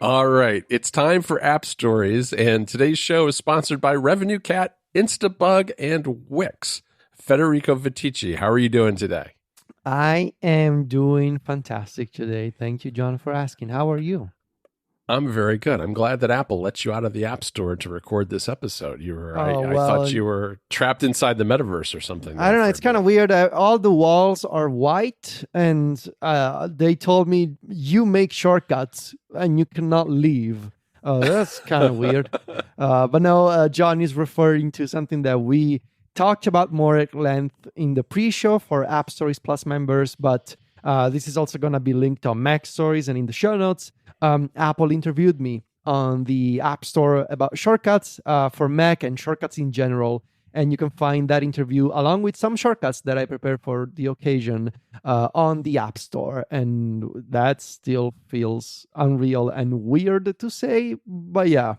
All right, it's time for App Stories, and today's show is sponsored by Revenue Cat, Instabug, and Wix. Federico Viticci, how are you doing today? I am doing fantastic today. Thank you, John, for asking. How are you? I'm very good. I'm glad that Apple let you out of the App Store to record this episode. Oh, I thought well, you were trapped inside the metaverse or something I there don't know. for a It's kind bit. of weird. All the walls are white, and they told me you make shortcuts and you cannot leave. Oh, that's kind of weird. But no, John is referring to something that we talked about more at length in the pre-show for App Stories Plus members. But this is also going to be linked on Mac Stories and in the show notes. Apple interviewed me on the App Store about shortcuts for Mac and shortcuts in general. And you can find that interview along with some shortcuts that I prepared for the occasion on the App Store. And that still feels unreal and weird to say, but yeah.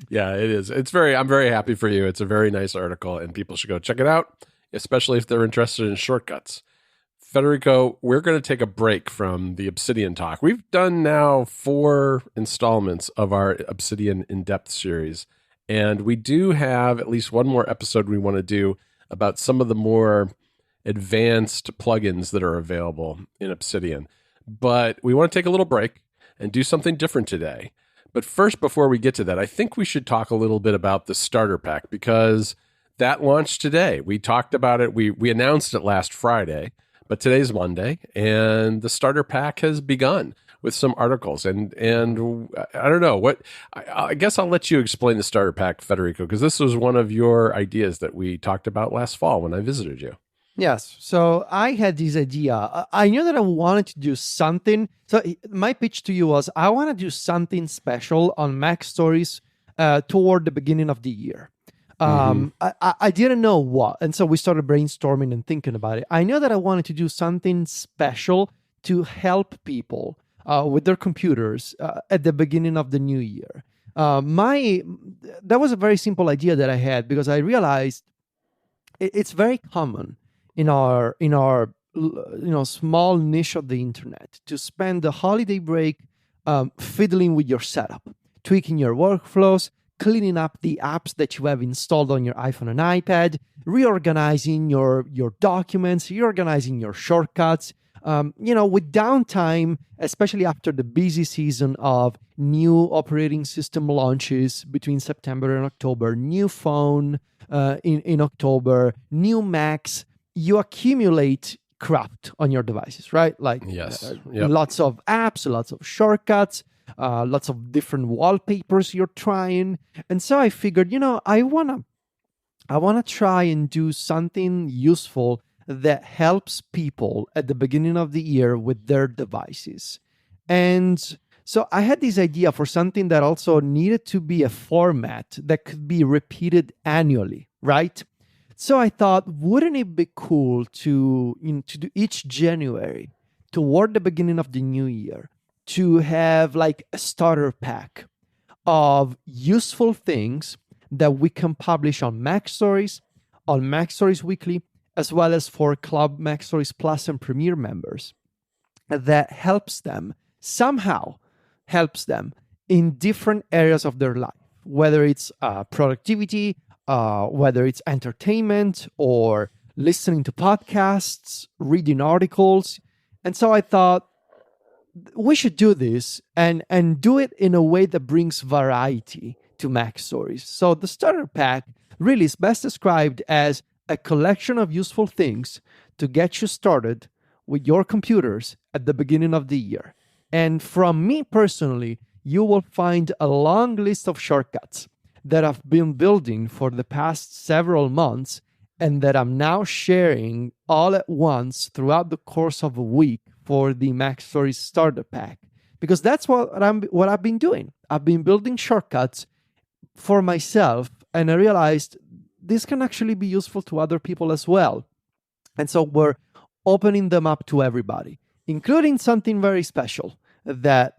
Yeah, it is. I'm very happy for you. It's a very nice article, and people should go check it out, especially if they're interested in shortcuts. Federico, we're going to take a break from the Obsidian talk. We've done now 4 installments of our Obsidian In-Depth series, and we do have at least one more episode we want to do about some of the more advanced plugins that are available in Obsidian. But we want to take a little break and do something different today. But first, before we get to that, I think we should talk a little bit about the starter pack, because that launched today. We talked about it. We announced it last Friday, but today's Monday, and the starter pack has begun with some articles. And I don't know what. I guess I'll let you explain the starter pack, Federico, because this was one of your ideas that we talked about last fall when I visited you. Yes. So I had this idea. I knew that I wanted to do something. So my pitch to you was I want to do something special on Mac Stories toward the beginning of the year. I didn't know what. And so we started brainstorming and thinking about it. I know that I wanted to do something special to help people with their computers at the beginning of the new year. That was a very simple idea that I had, because I realized it's very common in our small niche of the internet to spend the holiday break fiddling with your setup, tweaking your workflows, cleaning up the apps that you have installed on your iPhone and iPad, reorganizing your documents, reorganizing your shortcuts. With downtime, especially after the busy season of new operating system launches between September and October, new phone in October, new Macs, you accumulate crap on your devices, right? Like Yes. Yep. lots of apps, lots of shortcuts, lots of different wallpapers you're trying. And so I figured, I wanna try and do something useful that helps people at the beginning of the year with their devices. And so I had this idea for something that also needed to be a format that could be repeated annually, right? So I thought, wouldn't it be cool to do each January, toward the beginning of the new year, to have like a starter pack of useful things that we can publish on Mac Stories, on Mac Stories Weekly, as well as for Club Mac Stories Plus and Premier members, that somehow helps them in different areas of their life, whether it's productivity, whether it's entertainment or listening to podcasts, reading articles. And so I thought we should do this and do it in a way that brings variety to Mac Stories. So the starter pack really is best described as a collection of useful things to get you started with your computers at the beginning of the year. And from me personally, you will find a long list of shortcuts that I've been building for the past several months and that I'm now sharing all at once throughout the course of a week for the Mac Stories Starter Pack. Because that's what I've been doing. I've been building shortcuts for myself, and I realized this can actually be useful to other people as well. And so we're opening them up to everybody, including something very special that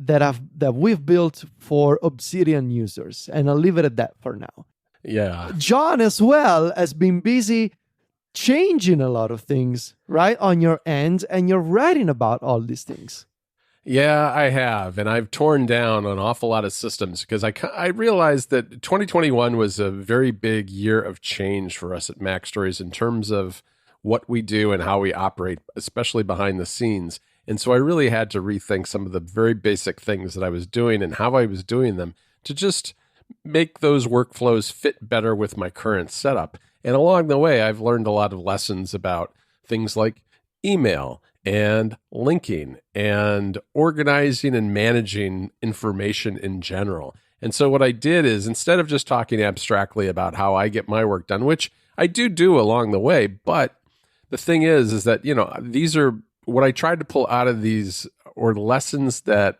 we've built for Obsidian users. And I'll leave it at that for now. Yeah. John as well has been busy changing a lot of things, right, on your end, and you're writing about all these things. Yeah, I have. And I've torn down an awful lot of systems because I realized that 2021 was a very big year of change for us at Mac Stories in terms of what we do and how we operate, especially behind the scenes. And so I really had to rethink some of the very basic things that I was doing and how I was doing them to just make those workflows fit better with my current setup. And along the way, I've learned a lot of lessons about things like email and linking and organizing and managing information in general. And so what I did is, instead of just talking abstractly about how I get my work done, which I do along the way, but the thing is that, these are what I tried to pull out of these or lessons that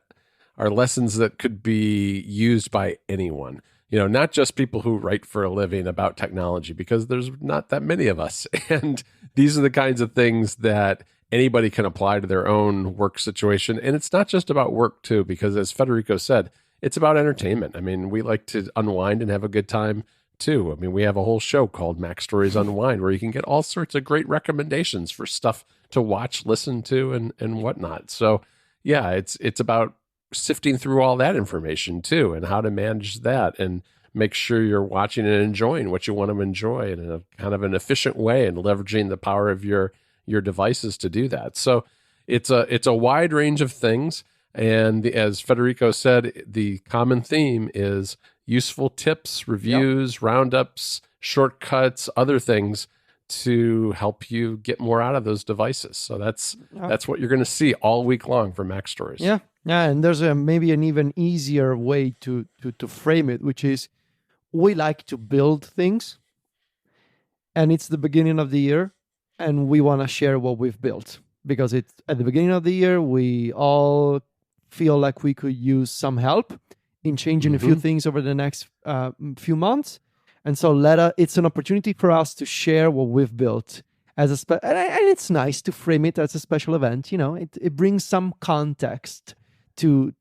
are lessons that could be used by anyone, not just people who write for a living about technology, because there's not that many of us. And these are the kinds of things that anybody can apply to their own work situation. And it's not just about work too, because as Federico said, it's about entertainment. I mean, we like to unwind and have a good time too. I mean, we have a whole show called Mac Stories Unwind where you can get all sorts of great recommendations for stuff to watch, listen to, and whatnot. So yeah, it's about sifting through all that information too, and how to manage that and make sure you're watching and enjoying what you want to enjoy in a kind of an efficient way and leveraging the power of your devices to do that. So it's a wide range of things. And as Federico said, the common theme is useful tips, reviews, roundups, shortcuts, other things to help you get more out of those devices. So that's what you're going to see all week long from Mac Stories. Yeah, and there's maybe an even easier way to frame it, which is we like to build things, and it's the beginning of the year, and we want to share what we've built because it's at the beginning of the year. We all feel like we could use some help in changing a few things over the next few months. And so it's an opportunity for us to share what we've built as and it's nice to frame it as a special event. It brings some context to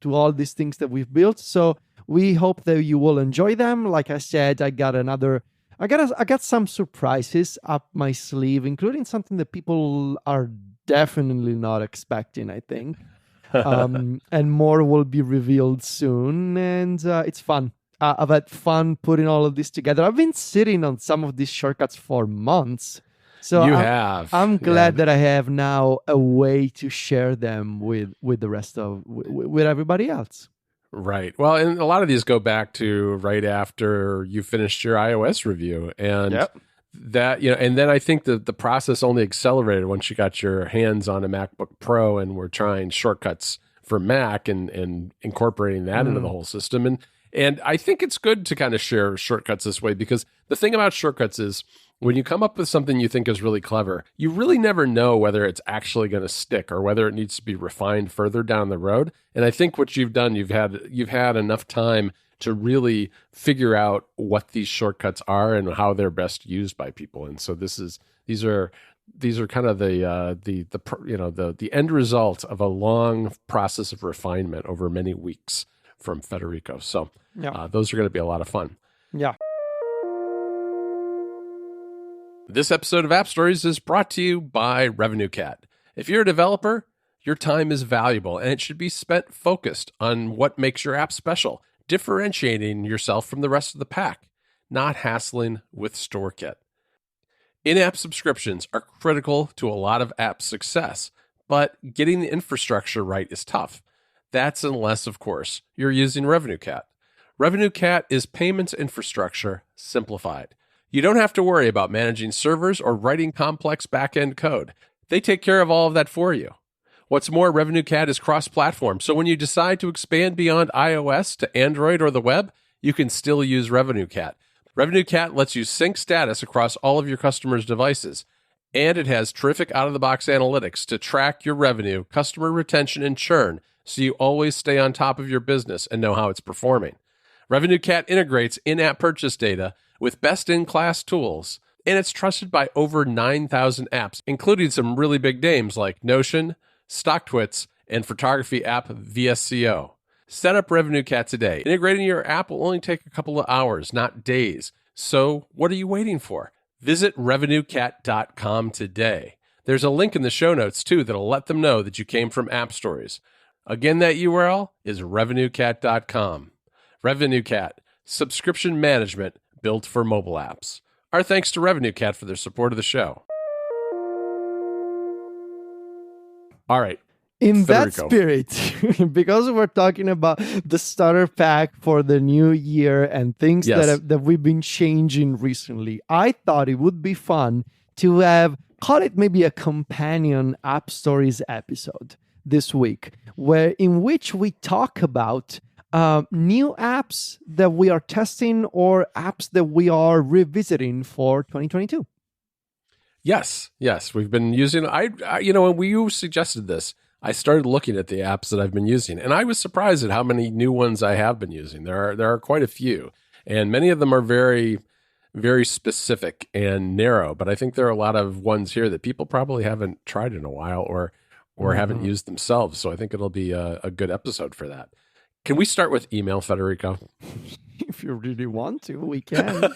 all these things that we've built. So we hope that you will enjoy them. Like I said, I got some surprises up my sleeve, including something that people are definitely not expecting, I think. And more will be revealed soon. And it's fun. I've had fun putting all of this together. I've been sitting on some of these shortcuts for months. So I'm glad that I have now a way to share them with the rest of with everybody else. Right. Well, and a lot of these go back to right after you finished your iOS review, and that and then I think the process only accelerated once you got your hands on a MacBook Pro and were trying shortcuts for Mac and incorporating that into the whole system. And I think it's good to kind of share shortcuts this way, because the thing about shortcuts is when you come up with something you think is really clever, you really never know whether it's actually going to stick or whether it needs to be refined further down the road. And I think what you've done, you've had enough time to really figure out what these shortcuts are and how they're best used by people. And so these are kind of the end result of a long process of refinement over many weeks from Federico. So those are going to be a lot of fun. Yeah. This episode of App Stories is brought to you by RevenueCat. If you're a developer, your time is valuable and it should be spent focused on what makes your app special, differentiating yourself from the rest of the pack, not hassling with StoreKit. In-app subscriptions are critical to a lot of app success, but getting the infrastructure right is tough. That's unless, of course, you're using RevenueCat. RevenueCat is payments infrastructure simplified. You don't have to worry about managing servers or writing complex back-end code. They take care of all of that for you. What's more, RevenueCat is cross-platform, so when you decide to expand beyond iOS to Android or the web, you can still use RevenueCat. RevenueCat lets you sync status across all of your customers' devices, and it has terrific out-of-the-box analytics to track your revenue, customer retention, and churn, so you always stay on top of your business and know how it's performing. RevenueCat integrates in-app purchase data with best-in-class tools, and it's trusted by over 9,000 apps, including some really big names like Notion, StockTwits, and photography app VSCO. Set up RevenueCat today. Integrating your app will only take a couple of hours, not days. So what are you waiting for? Visit RevenueCat.com today. There's a link in the show notes, too, that'll let them know that you came from App Stories. Again, that URL is RevenueCat.com. RevenueCat, subscription management built for mobile apps. Our thanks to RevenueCat for their support of the show. All right. In Federico. that spirit, because we're talking about the starter pack for the new year and things that we've been changing recently, I thought it would be fun to have, call it maybe a companion App Stories episode this week, in which we talk about new apps that we are testing or apps that we are revisiting for 2022. Yes, we've been using. When you suggested this, I started looking at the apps that I've been using, and I was surprised at how many new ones I have been using. There are quite a few, and many of them are very, very specific and narrow. But I think there are a lot of ones here that people probably haven't tried in a while or haven't used themselves. So I think it'll be a good episode for that. Can we start with email, Federico? If you really want to, we can.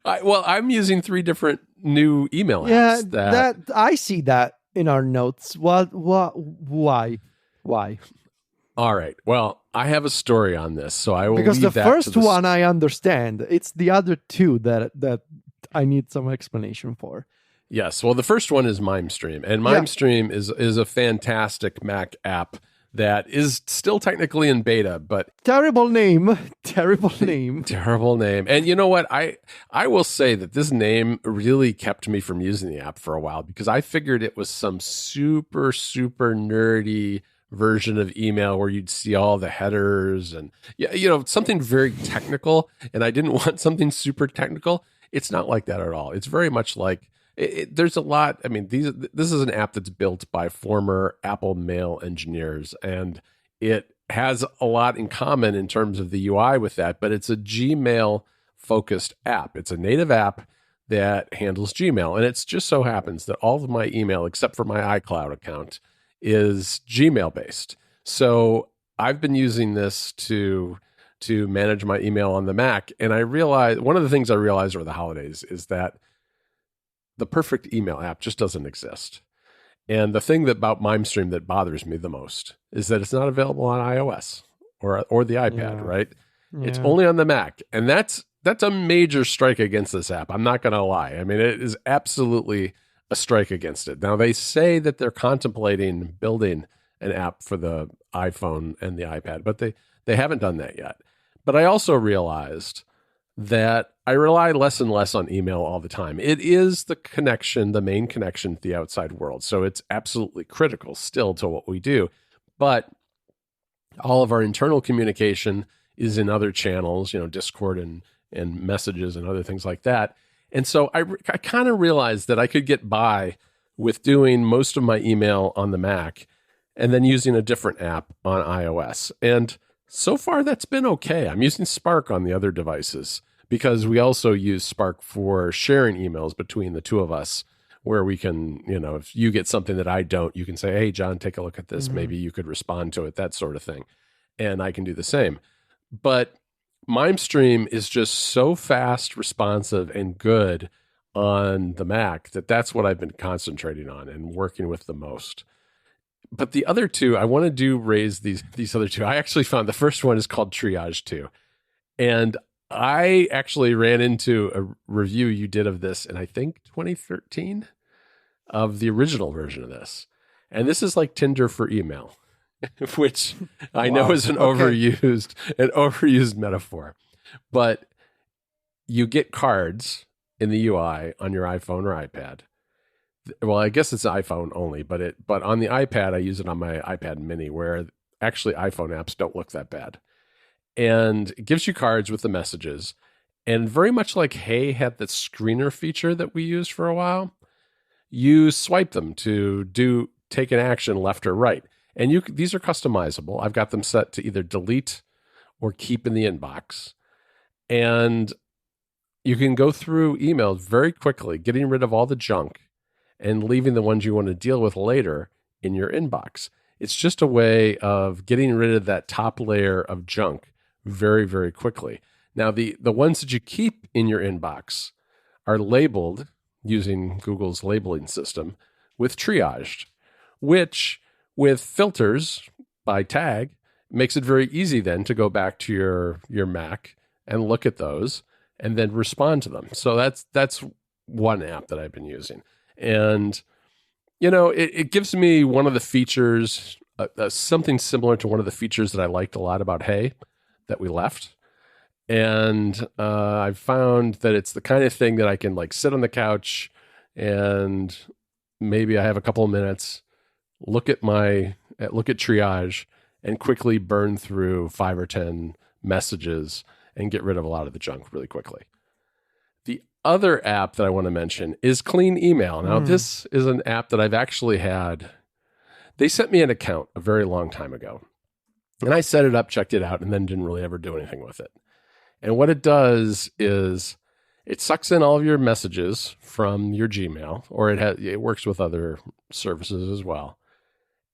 I'm using 3 different new email apps. Yeah, that I see that in our notes. What? Why? All right. Well, I have a story on this, so I will because leave the that first one I understand. It's the other 2 that I need some explanation for. Yes. Well, the first one is MimeStream, and MimeStream is a fantastic Mac app that is still technically in beta, but terrible name. And you know what? I will say that this name really kept me from using the app for a while because I figured it was some super, super nerdy version of email where you'd see all the headers and something very technical. And I didn't want something super technical. It's not like that at all. It's very much like there's a lot. I mean, this is an app that's built by former Apple Mail engineers, and it has a lot in common in terms of the UI with that, but it's a Gmail focused app. It's a native app that handles Gmail. And it just so happens that all of my email, except for my iCloud account, is Gmail based. So I've been using this to manage my email on the Mac. And I realized, one of the things I realized over the holidays is that the perfect email app just doesn't exist. And the thing about MimeStream that bothers me the most is that it's not available on iOS or the iPad, right? Yeah. It's only on the Mac. And that's a major strike against this app. I'm not going to lie. I mean, it is absolutely a strike against it. Now, they say that they're contemplating building an app for the iPhone and the iPad, but they haven't done that yet. But I also realized that I rely less and less on email all the time. It is the main connection to the outside world. So it's absolutely critical still to what we do. But all of our internal communication is in other channels, Discord and messages and other things like that. And so I kind of realized that I could get by with doing most of my email on the Mac and then using a different app on iOS. And so far, that's been okay. I'm using Spark on the other devices because we also use Spark for sharing emails between the two of us where we can, if you get something that I don't, you can say, hey, John, take a look at this. Mm-hmm. Maybe you could respond to it, that sort of thing. And I can do the same. But MimeStream is just so fast, responsive, and good on the Mac that's what I've been concentrating on and working with the most. But the other 2, I want to raise these other 2. I actually found the first one is called Triage 2. And I actually ran into a review you did of this in, I think, 2013 of the original version of this. And this is like Tinder for email, which I know is an overused metaphor. But you get cards in the UI on your iPhone or iPad. Well, I guess it's iPhone only, but on the iPad, I use it on my iPad mini where actually iPhone apps don't look that bad. And it gives you cards with the messages. And very much like Hey had the screener feature that we used for a while, you swipe them to take an action left or right. And these are customizable. I've got them set to either delete or keep in the inbox. And you can go through emails very quickly, getting rid of all the junk and leaving the ones you want to deal with later in your inbox. It's just a way of getting rid of that top layer of junk very, very quickly. Now, the ones that you keep in your inbox are labeled using Google's labeling system with Triaged, which with filters by tag makes it very easy then to go back to your Mac and look at those and then respond to them. So that's one app that I've been using. And, it gives me one of the features, something similar to one of the features that I liked a lot about Hey that we left. And I've found that it's the kind of thing that I can like sit on the couch and maybe I have a couple of minutes, look at Triage and quickly burn through 5 or 10 messages and get rid of a lot of the junk really quickly. The other app that I want to mention is Clean Email. Now, this is an app that I've actually had. They sent me an account a very long time ago. And I set it up, checked it out, and then didn't really ever do anything with it. And what it does is it sucks in all of your messages from your Gmail, or it works with other services as well.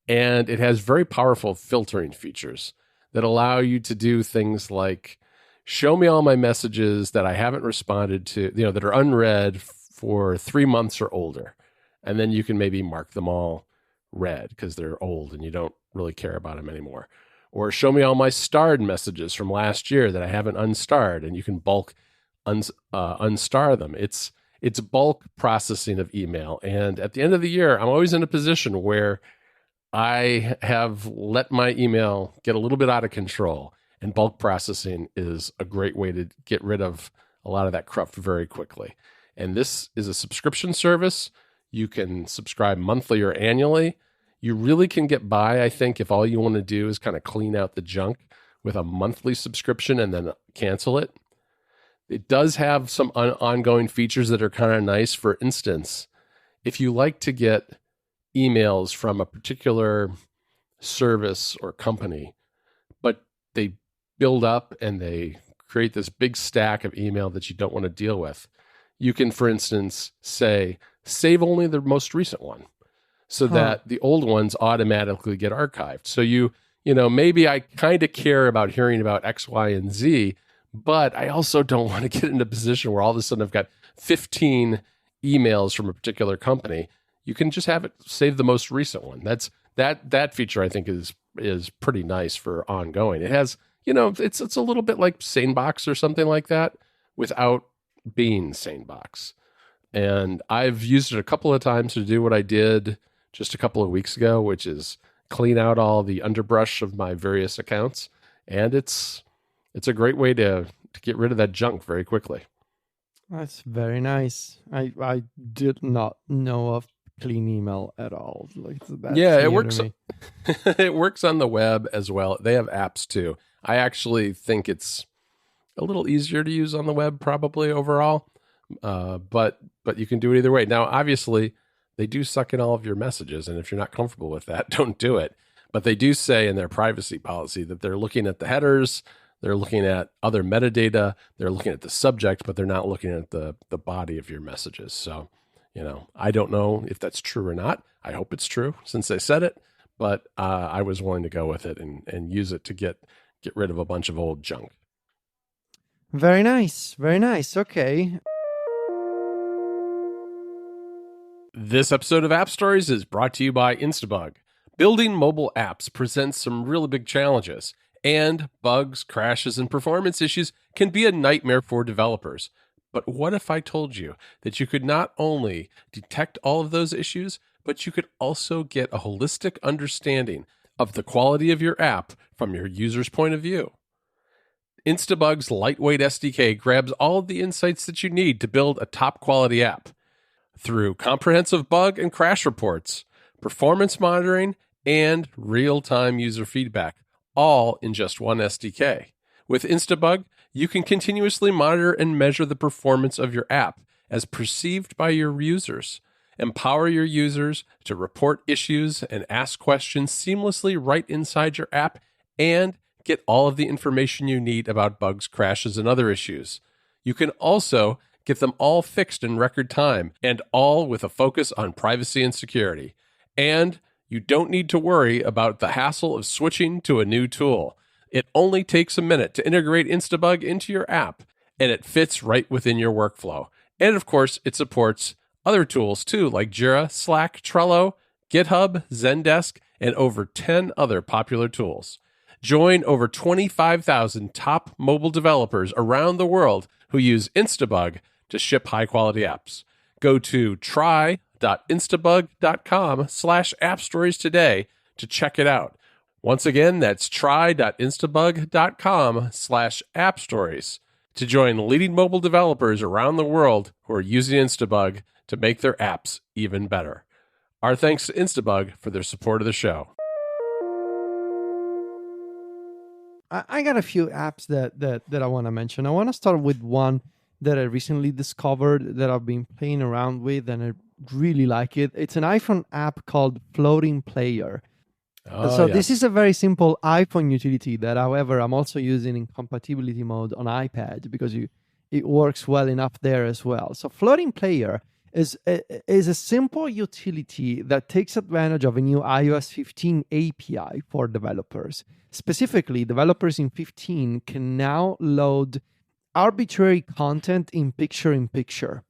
And it has very powerful filtering features that allow you to do things like show me all my messages that I haven't responded to, that are unread for 3 months or older. And then you can maybe mark them all read because they're old and you don't really care about them anymore. Or show me all my starred messages from last year that I haven't unstarred, and you can bulk unstar them. It's bulk processing of email. And at the end of the year, I'm always in a position where I have let my email get a little bit out of control, and bulk processing is a great way to get rid of a lot of that crap very quickly. And this is a subscription service. You can subscribe monthly or annually. You really can get by, I think, if all you want to do is kind of clean out the junk with a monthly subscription and then cancel it. It does have some ongoing features that are kind of nice. For instance, if you like to get emails from a particular service or company, but they build up and they create this big stack of email that you don't want to deal with, you can, for instance, say, save only the most recent one so that the old ones automatically get archived. So maybe I kind of care about hearing about X, Y, and Z, but I also don't want to get in a position where all of a sudden I've got 15 emails from a particular company. You can just have it save the most recent one. That feature I think is pretty nice for ongoing. It has, it's a little bit like SaneBox or something like that without being SaneBox. And I've used it a couple of times to do what I did just a couple of weeks ago, which is clean out all the underbrush of my various accounts. And it's a great way to get rid of that junk very quickly. That's very nice. I did not know of Clean Email at all. It works. It works on the web as well. They have apps too. I actually think it's a little easier to use on the web probably overall. But you can do it either way. Now, obviously, they do suck in all of your messages, and if you're not comfortable with that, don't do it. But they do say in their privacy policy that they're looking at the headers, they're looking at other metadata, they're looking at the subject, but they're not looking at the body of your messages. So, I don't know if that's true or not. I hope it's true since they said it, but I was willing to go with it and use it to get rid of a bunch of old junk. Very nice. Very nice. Okay. This episode of App Stories is brought to you by Instabug. Building mobile apps presents some really big challenges, and bugs, crashes, and performance issues can be a nightmare for developers. But what if I told you that you could not only detect all of those issues, but you could also get a holistic understanding of the quality of your app from your user's point of view? Instabug's lightweight SDK grabs all of the insights that you need to build a top quality app. Through comprehensive bug and crash reports, performance monitoring, and real-time user feedback, all in just one SDK. With Instabug, you can continuously monitor and measure the performance of your app as perceived by your users. Empower your users to report issues and ask questions seamlessly right inside your app, and get all of the information you need about bugs, crashes, and other issues. You can also get them all fixed in record time, and all with a focus on privacy and security. And you don't need to worry about the hassle of switching to a new tool. It only takes a minute to integrate Instabug into your app, and it fits right within your workflow. And of course, it supports Other tools too, like Jira, Slack, Trello, GitHub, Zendesk, and over 10 other popular tools. Join over 25,000 top mobile developers around the world who use Instabug to ship high-quality apps. Go to try.instabug.com/appstories today to check it out. Once again, that's try.instabug.com/appstories to join leading mobile developers around the world who are using Instabug to make their apps even better. Our thanks to Instabug for their support of the show. I got a few apps that I want to mention. I want to start with one that I recently discovered that I've been playing around with, and I really like it. It's an iPhone app called Floating Player. This is a very simple iPhone utility that, however, I'm also using in compatibility mode on iPad because it works well enough there as well. So Floating Player is a simple utility that takes advantage of a new iOS 15 API for developers. Specifically, developers in 15 can now load arbitrary content in picture-in-picture.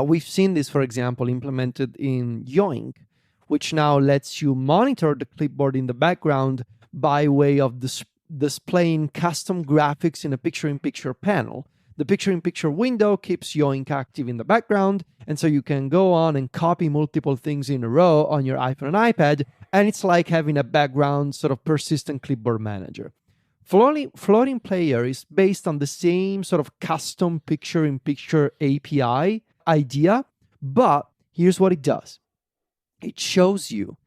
We've seen this, for example, implemented in Yoink, which now lets you monitor the clipboard in the background by way of displaying custom graphics in a picture-in-picture panel. The picture-in-picture window keeps Yoink active in the background, and so you can go on and copy multiple things in a row on your iPhone and iPad, and it's like having a background sort of persistent clipboard manager. Floating Player is based on the same sort of custom picture-in-picture API idea, but here's what it does. It shows you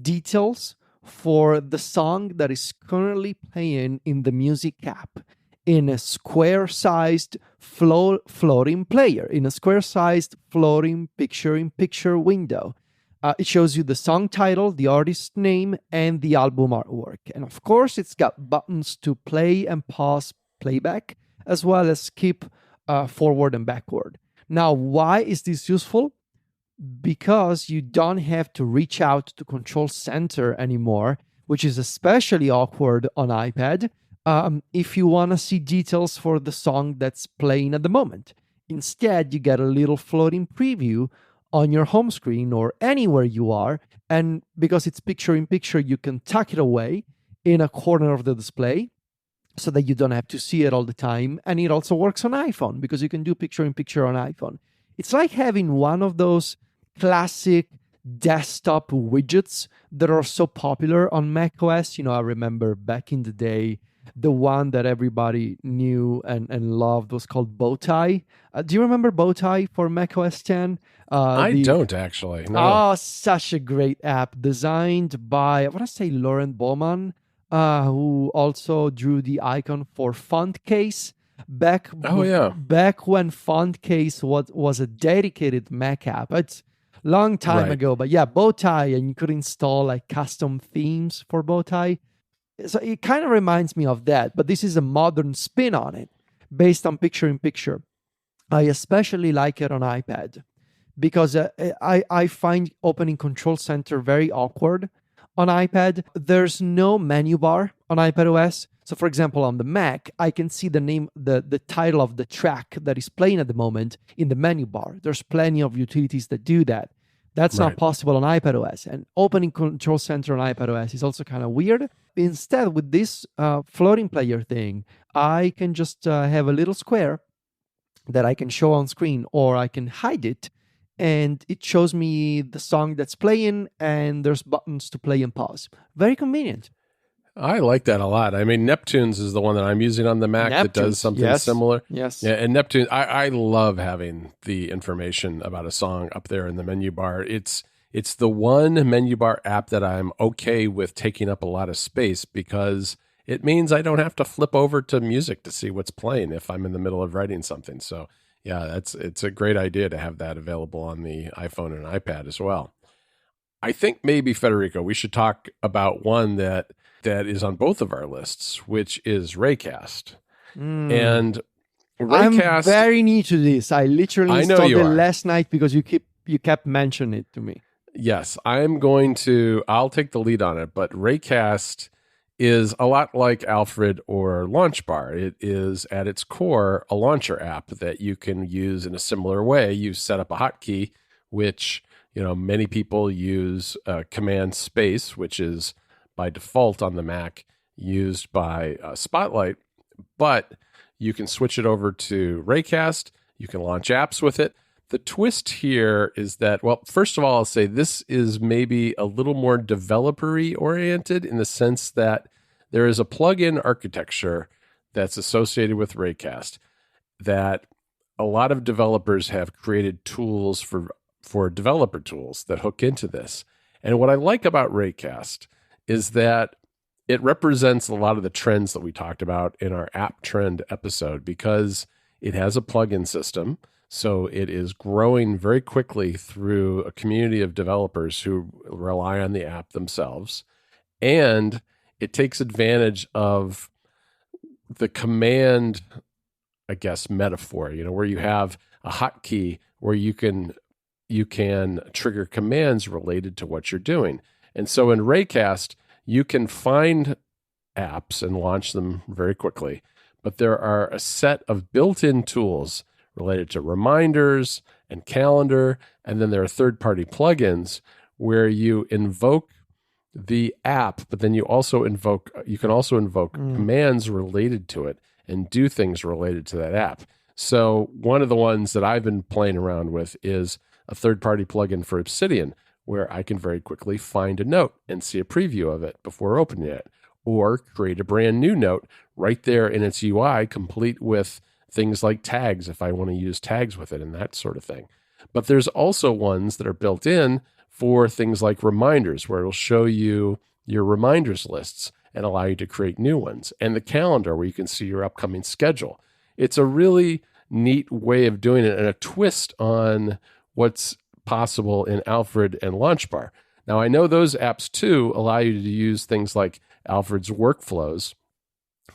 details for the song that is currently playing in the music app in a square-sized floating player, in a square-sized floating picture-in-picture window. It shows you the song title, the artist name, and the album artwork. And of course, it's got buttons to play and pause playback, as well as skip forward and backward. Now, why is this useful? Because you don't have to reach out to Control Center anymore, which is especially awkward on iPad if you want to see details for the song that's playing at the moment. Instead, you get a little floating preview on your home screen or anywhere you are, and because it's picture-in-picture, you can tuck it away in a corner of the display so that you don't have to see it all the time. And it also works on iPhone because you can do picture-in-picture on iPhone. It's like having one of those classic desktop widgets that are so popular on macOS. I remember back in the day, the one that everybody knew and loved was called Bowtie. Do you remember Bowtie for macOS 10? I don't actually. No. Oh, such a great app designed by, I want to say, Laurent Bowman, who also drew the icon for FontCase. Back when FontCase was a dedicated Mac app. It's a long time ago, but yeah, Bowtie, and you could install like custom themes for Bowtie. So it kind of reminds me of that, but this is a modern spin on it based on picture-in-picture. I especially like it on iPad because I find opening Control Center very awkward on iPad. There's no menu bar on iPadOS. So for example, on the Mac, I can see the name, the title of the track that is playing at the moment in the menu bar. There's plenty of utilities that do that. That's not possible on iPadOS. And opening Control Center on iPadOS is also kind of weird. Instead, with this floating player thing, I can just have a little square that I can show on screen, or I can hide it, and it shows me the song that's playing, and there's buttons to play and pause. Very convenient. I like that a lot. I mean, Neptunes is the one that I'm using on the Mac that does something similar. Yes. Yeah, and Neptune, I love having the information about a song up there in the menu bar. It's the one menu bar app that I'm okay with taking up a lot of space because it means I don't have to flip over to music to see what's playing if I'm in the middle of writing something. So yeah, it's a great idea to have that available on the iPhone and iPad as well. I think maybe, Federico, we should talk about one that is on both of our lists, which is Raycast. And Raycast, I'm very new to this. I literally installed it last night because you kept mentioning it to me. Yes, I'll take the lead on it, but Raycast is a lot like Alfred or LaunchBar. It is at its core a launcher app that you can use in a similar way. You set up a hotkey, which many people use Command Space, which is by default on the Mac used by Spotlight, but you can switch it over to Raycast. You can launch apps with it. The twist here is that, well, first of all, I'll say this is maybe a little more developer-y oriented in the sense that there is a plugin architecture that's associated with Raycast that a lot of developers have created tools for developer tools that hook into this. And what I like about Raycast is that it represents a lot of the trends that we talked about in our app trend episode because it has a plugin system. So it is growing very quickly through a community of developers who rely on the app themselves. And it takes advantage of the command, I guess, metaphor, where you have a hotkey where you can trigger commands related to what you're doing. And so in Raycast, you can find apps and launch them very quickly. But there are a set of built-in tools related to reminders and calendar, and then there are third-party plugins where you invoke the app, but then you can also invoke commands related to it and do things related to that app. So one of the ones that I've been playing around with is a third-party plugin for Obsidian, where I can very quickly find a note and see a preview of it before opening it, or create a brand new note right there in its UI, complete with things like tags if I want to use tags with it and that sort of thing. But there's also ones that are built in for things like reminders, where it'll show you your reminders lists and allow you to create new ones, and the calendar where you can see your upcoming schedule. It's a really neat way of doing it and a twist on what's possible in Alfred and LaunchBar. Now, I know those apps too allow you to use things like Alfred's workflows,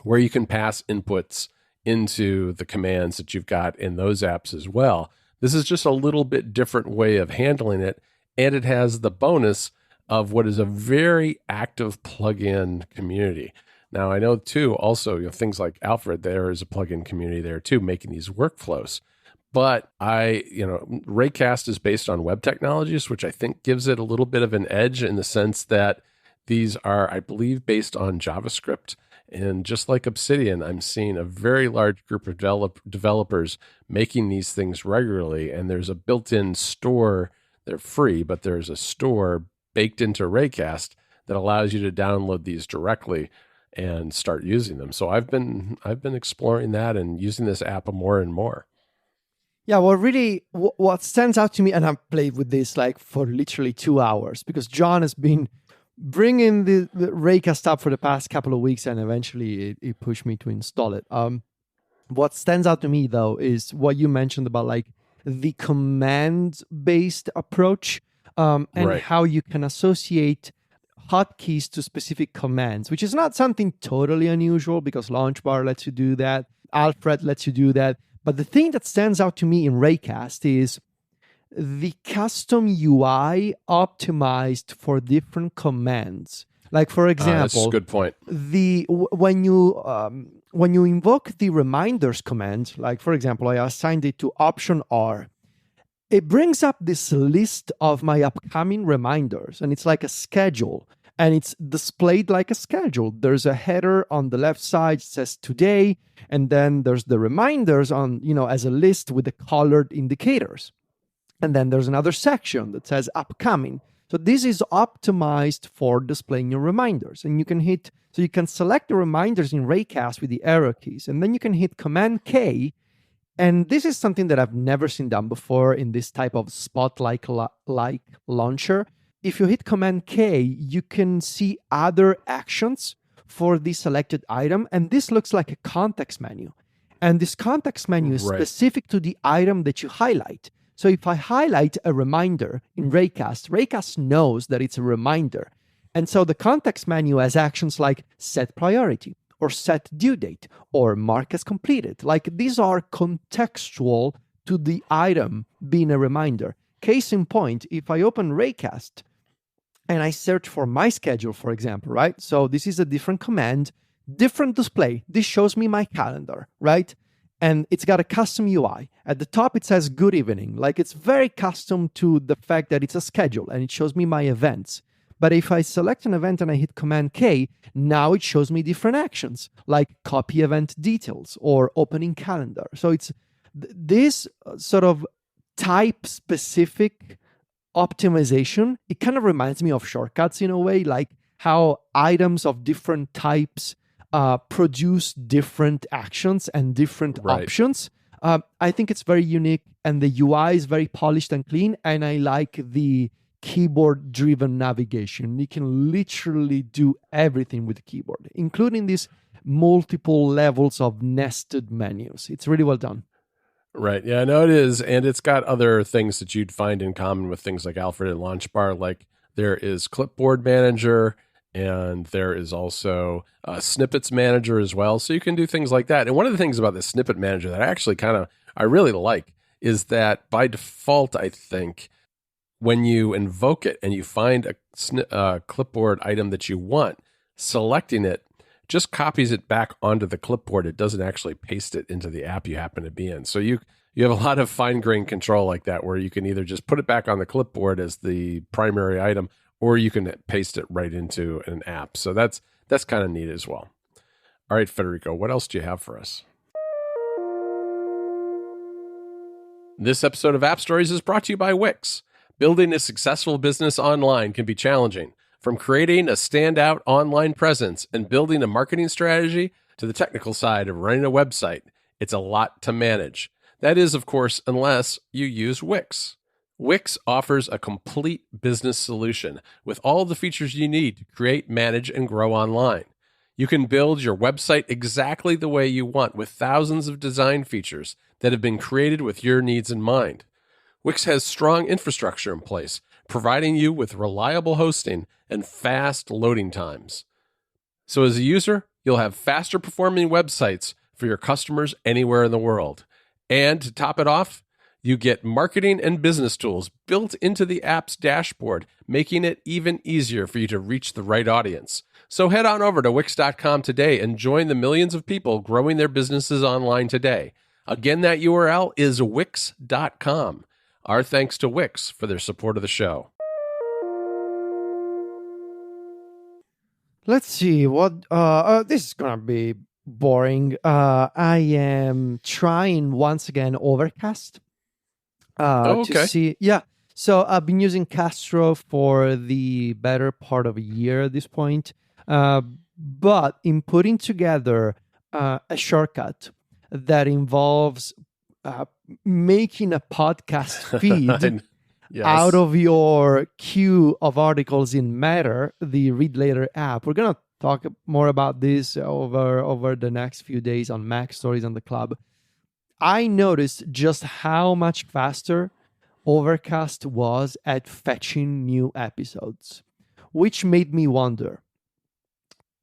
where you can pass inputs into the commands that you've got in those apps as well. This is just a little bit different way of handling it, and it has the bonus of what is a very active plugin community. Now, I know too, also, things like Alfred, there is a plugin community there too, making these workflows. But Raycast is based on web technologies, which I think gives it a little bit of an edge in the sense that these are, I believe, based on JavaScript. And just like Obsidian, I'm seeing a very large group of developers making these things regularly. And there's a built-in store. They're free, but there's a store baked into Raycast that allows you to download these directly and start using them. So I've been exploring that and using this app more and more. Yeah, what stands out to me, and I've played with this like for literally 2 hours because John has been bringing the Raycast up for the past couple of weeks, and eventually it pushed me to install it. What stands out to me though is what you mentioned about like the command-based approach, and Right. how you can associate hotkeys to specific commands, which is not something totally unusual because LaunchBar lets you do that, Alfred lets you do that. But the thing that stands out to me in Raycast is the custom UI optimized for different commands. Like, for example, that's a good point. when you invoke the reminders command, like for example, I assigned it to Option R. It brings up this list of my upcoming reminders, and it's like a schedule, and it's displayed like a schedule. There's a header on the left side that says today, and then there's the reminders on, as a list with the colored indicators. And then there's another section that says upcoming. So this is optimized for displaying your reminders. And you can select the reminders in Raycast with the arrow keys, and then you can hit Command K. And this is something that I've never seen done before in this type of Spotlight like launcher. If you hit Command K, you can see other actions for the selected item, and this looks like a context menu. And this context menu is specific to the item that you highlight. So if I highlight a reminder in Raycast knows that it's a reminder. And so the context menu has actions like set priority, or set due date, or mark as completed. Like, these are contextual to the item being a reminder. Case in point, if I open Raycast and I search for my schedule, for example, right? So this is a different command, different display. This shows me my calendar, right? And it's got a custom UI. At the top, it says good evening. Like it's very custom to the fact that it's a schedule and it shows me my events. But if I select an event and I hit Command K, now it shows me different actions like copy event details or opening calendar. So it's this sort of type specific optimization. It kind of reminds me of shortcuts in a way, like how items of different types produce different actions and different options. I think it's very unique, and the UI is very polished and clean, and I like the keyboard-driven navigation. You can literally do everything with the keyboard, including these multiple levels of nested menus. It's really well done. Right. Yeah, I know it is. And it's got other things that you'd find in common with things like Alfred and Launchbar. Like there is Clipboard Manager, and there is also Snippets Manager as well. So you can do things like that. And one of the things about the Snippet Manager that I really like is that by default, I think, when you invoke it and you find a clipboard item that you want, selecting it just copies it back onto the clipboard. It doesn't actually paste it into the app you happen to be in. So you have a lot of fine-grained control like that, where you can either just put it back on the clipboard as the primary item, or you can paste it right into an app. So that's kind of neat as well. All right, Federico, what else do you have for us? This episode of App Stories is brought to you by Wix. Building a successful business online can be challenging. From creating a standout online presence and building a marketing strategy to the technical side of running a website, it's a lot to manage. That is, of course, unless you use Wix. Wix offers a complete business solution with all the features you need to create, manage, and grow online. You can build your website exactly the way you want with thousands of design features that have been created with your needs in mind. Wix has strong infrastructure in place, providing you with reliable hosting and fast loading times. So as a user, you'll have faster performing websites for your customers anywhere in the world. And to top it off, you get marketing and business tools built into the app's dashboard, making it even easier for you to reach the right audience. So head on over to Wix.com today and join the millions of people growing their businesses online today. Again, that URL is Wix.com. Our thanks to Wix for their support of the show. Let's see what this is gonna be boring. I am trying once again Overcast. To see, yeah. So I've been using Castro for the better part of a year at this point. But in putting together a shortcut that involves making a podcast feed yes. out of your queue of articles in Matter, the Read Later app. We're going to talk more about this over the next few days on Mac Stories on the Club. I noticed just how much faster Overcast was at fetching new episodes, which made me wonder,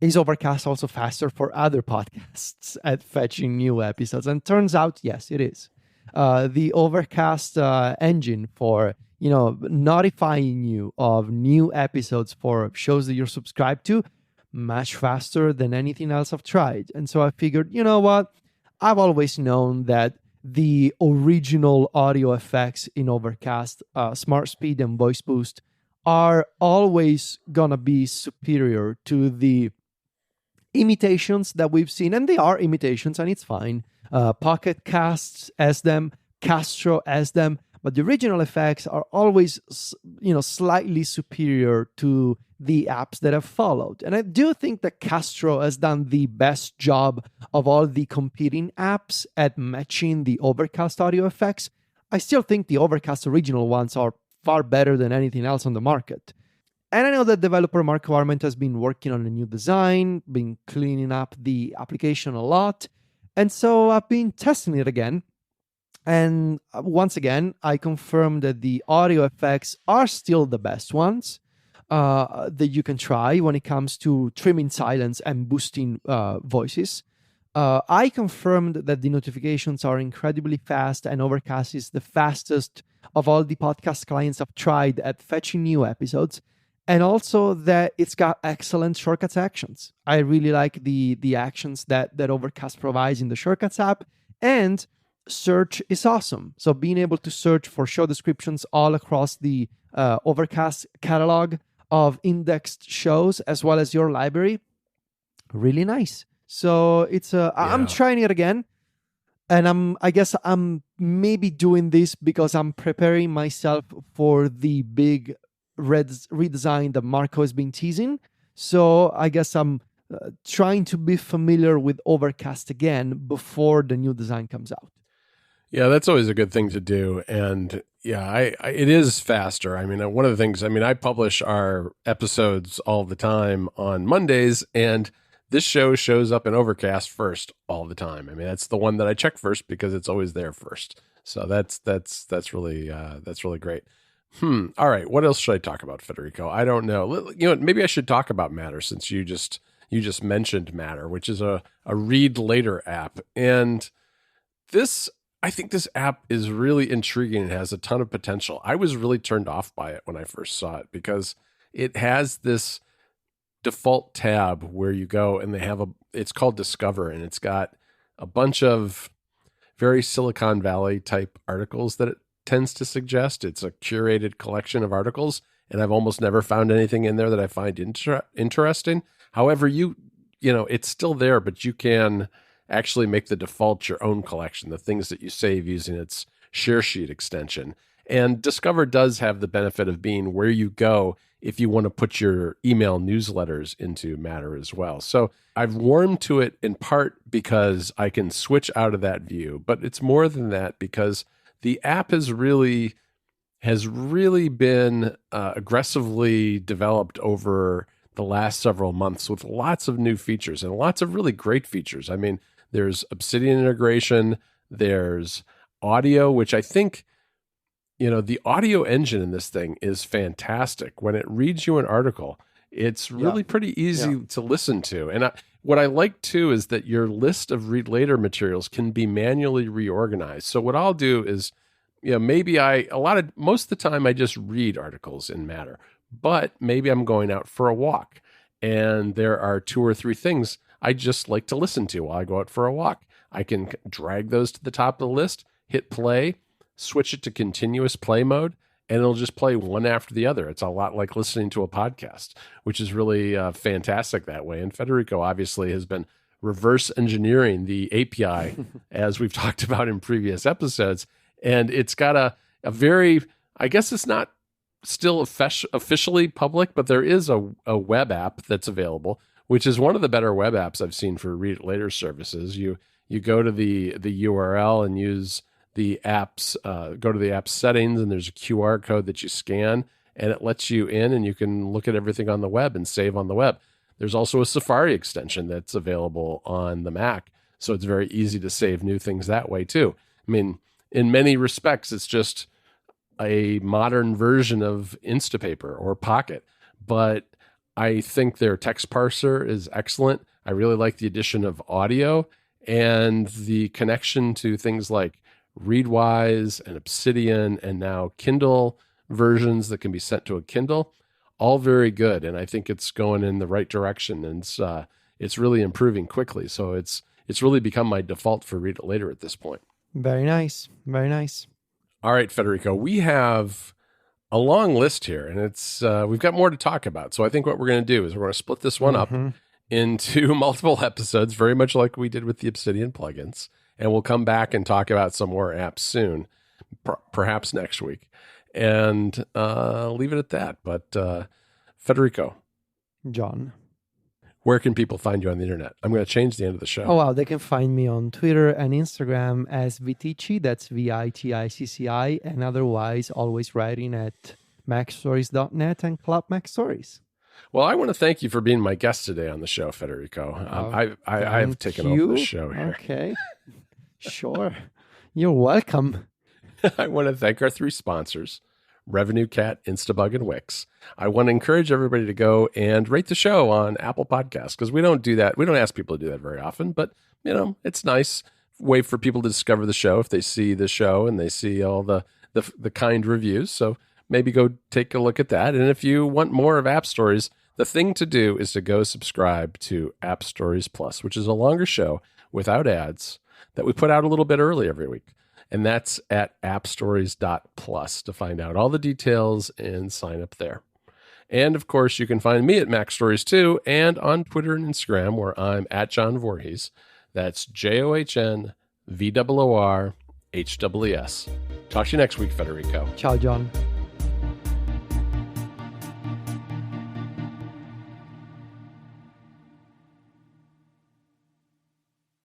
is Overcast also faster for other podcasts at fetching new episodes? And turns out, yes, it is. The Overcast engine for, notifying you of new episodes for shows that you're subscribed to, much faster than anything else I've tried. And so I figured, you know what? I've always known that the original audio effects in Overcast, Smart Speed and Voice Boost, are always going to be superior to the imitations that we've seen. And they are imitations, and it's fine. Pocket Casts as them, Castro as them, but the original effects are always, slightly superior to the apps that have followed. And I do think that Castro has done the best job of all the competing apps at matching the Overcast audio effects. I still think the Overcast original ones are far better than anything else on the market. And I know that developer Mark Warment has been working on a new design, been cleaning up the application a lot. And so I've been testing it again. And once again, I confirmed that the audio effects are still the best ones that you can try when it comes to trimming silence and boosting voices. I confirmed that the notifications are incredibly fast, and Overcast is the fastest of all the podcast clients I've tried at fetching new episodes. and also that it's got excellent shortcuts actions. I really like the actions that Overcast provides in the shortcuts app, and search is awesome. So being able to search for show descriptions all across the Overcast catalog of indexed shows as well as your library, really nice. So it's I'm trying it again, and I guess I'm maybe doing this because I'm preparing myself for the big redesign that Marco has been teasing. So I guess I'm trying to be familiar with Overcast again before the new design comes out. Yeah, that's always a good thing to do. And yeah, I it is faster. I mean, one of the things, I mean, I publish our episodes all the time on Mondays, and this show shows up in Overcast first all the time. I mean, that's the one that I check first because it's always there first. So that's really great. All right. What else should I talk about, Federico? I don't know. You know, maybe I should talk about Matter, since you just mentioned Matter, which is a read later app. And I think this app is really intriguing and has a ton of potential. I was really turned off by it when I first saw it because it has this default tab where you go and it's called Discover, and it's got a bunch of very Silicon Valley type articles that it tends to suggest. It's a curated collection of articles, and I've almost never found anything in there that I find interesting. However, you know, it's still there, but you can actually make the default your own collection, the things that you save using its ShareSheet extension. And Discover does have the benefit of being where you go if you want to put your email newsletters into Matter as well. So I've warmed to it in part because I can switch out of that view, but it's more than that because the app has really been aggressively developed over the last several months with lots of new features and lots of really great features. I mean, there's Obsidian integration, there's audio, which I think, you know, the audio engine in this thing is fantastic. When it reads you an article, it's really pretty easy to listen to. And what I like too is that your list of read later materials can be manually reorganized. So what I'll do is, you know, maybe most of the time I just read articles in Matter, but maybe I'm going out for a walk and there are 2 or 3 things I just like to listen to while I go out for a walk. I can drag those to the top of the list, hit play, switch it to continuous play mode, and it'll just play one after the other. It's a lot like listening to a podcast, which is really fantastic that way. And Federico obviously has been reverse engineering the API, as we've talked about in previous episodes. And it's got a very, I guess it's not still officially public, but there is a web app that's available, which is one of the better web apps I've seen for read it later services. You go to the URL and use the app's go to the app settings, and there's a QR code that you scan, and it lets you in, and you can look at everything on the web and save on the web. There's also a Safari extension that's available on the Mac, so it's very easy to save new things that way too. I mean, in many respects, it's just a modern version of Instapaper or Pocket, but I think their text parser is excellent. I really like the addition of audio and the connection to things like Readwise and Obsidian and now Kindle versions that can be sent to a Kindle. All very good, and I think it's going in the right direction, and it's really improving quickly. So it's really become my default for read it later at this point. Very nice, very nice. All right, Federico, we have a long list here, and it's we've got more to talk about. So I think what we're going to do is we're going to split this one up into multiple episodes, very much like we did with the Obsidian plugins, and we'll come back and talk about some more apps soon, perhaps next week, and leave it at that. But Federico, John, where can people find you on the internet? I'm going to change the end of the show. Oh, wow. They can find me on Twitter and Instagram as Viticci. That's VITICCI. And otherwise, always writing at macstories.net and Club Mac Stories. Well, I want to thank you for being my guest today on the show, Federico. I've taken over the show here. Okay. Sure. You're welcome. I want to thank our 3 sponsors, Revenue Cat, Instabug, and Wix. I want to encourage everybody to go and rate the show on Apple Podcasts, because we don't do that. We don't ask people to do that very often, but you know, it's nice way for people to discover the show if they see the show and they see all the kind reviews. So maybe go take a look at that. And if you want more of App Stories, the thing to do is to go subscribe to App Stories Plus, which is a longer show without ads that we put out a little bit early every week. And that's at appstories.plus to find out all the details and sign up there. And of course, you can find me at Mac Stories too, and on Twitter and Instagram, where I'm at John Voorhees. That's JohnVoorhes. Talk to you next week, Federico. Ciao, John.